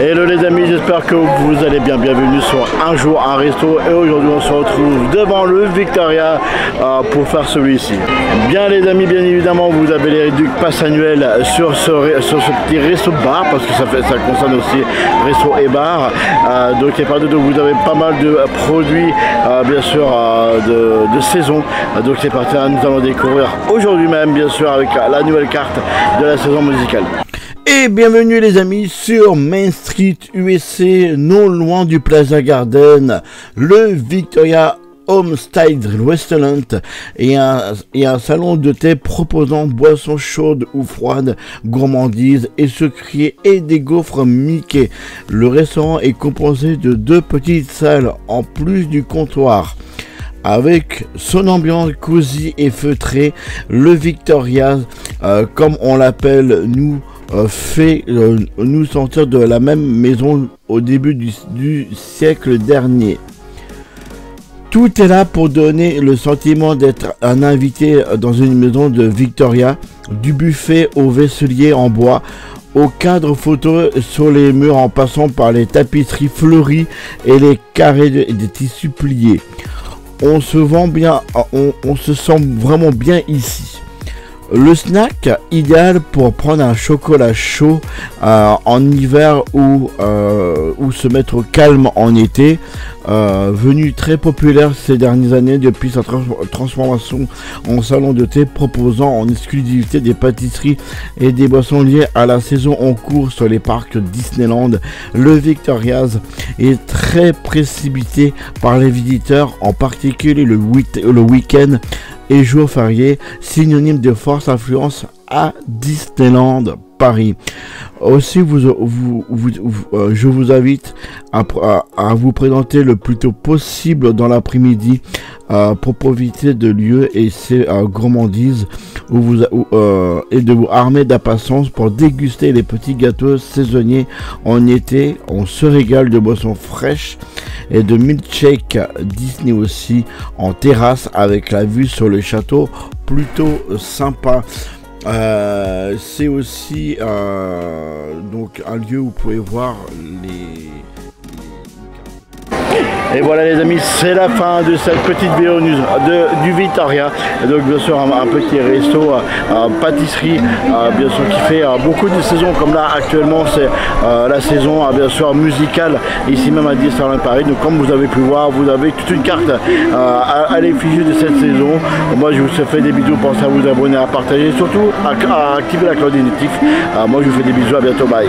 Hello les amis, j'espère que vous allez bien. Bienvenue sur Un jour un resto. Et aujourd'hui on se retrouve devant le Victoria pour faire celui-ci. Bien les amis, bien évidemment vous avez les réductions pass annuelles sur ce petit resto bar, parce que ça concerne aussi resto et bar. Donc il y a pas de vous avez pas mal de produits bien sûr de saison. Donc c'est parti, nous allons découvrir aujourd'hui même bien sûr avec la nouvelle carte de la saison musicale. Et bienvenue les amis sur Main Street USA, non loin du Plaza Garden, le Victoria Homestyle Restaurant et un salon de thé proposant boissons chaudes ou froides, gourmandises et sucrées et des gaufres Mickey. Le restaurant est composé de 2 petites salles en plus du comptoir. Avec son ambiance cosy et feutrée, le Victoria, comme on l'appelle nous, fait nous sentir de la même maison au début du siècle dernier. Tout est là pour donner le sentiment d'être un invité dans une maison de Victoria, du buffet au vaisselier en bois, au cadre photo sur les murs en passant par les tapisseries fleuries et les carrés de tissus pliés. On se vend bien, on se sent vraiment bien ici. Le snack idéal pour prendre un chocolat chaud en hiver ou se mettre au calme en été, venu très populaire ces dernières années depuis sa transformation en salon de thé proposant en exclusivité des pâtisseries et des boissons liées à la saison en cours sur les parcs Disneyland. Le Victoria's est très précipité par les visiteurs, en particulier le week-end et jours fériés, synonyme de forte influence à Disneyland Paris. Aussi, je vous invite à vous présenter le plus tôt possible dans l'après-midi pour profiter de lieux et ces gourmandises et de vous armer d'impatience pour déguster les petits gâteaux saisonniers en été. On se régale de boissons fraîches et de milkshake Disney aussi en terrasse avec la vue sur le château, plutôt sympa. C'est aussi donc un lieu où vous pouvez voir Et voilà les amis, c'est la fin de cette petite vidéo du Victoria. Et donc bien sûr un petit resto, pâtisserie, bien sûr qui fait beaucoup de saisons, comme là actuellement c'est la saison bien sûr musicale ici même à Disneyland Paris. Donc comme vous avez pu voir, vous avez toute une carte à l'effigie de cette saison. Moi je vous fais des bisous, pensez à vous abonner, à partager, surtout à activer la cloche des notifs. Moi je vous fais des bisous, à bientôt, bye.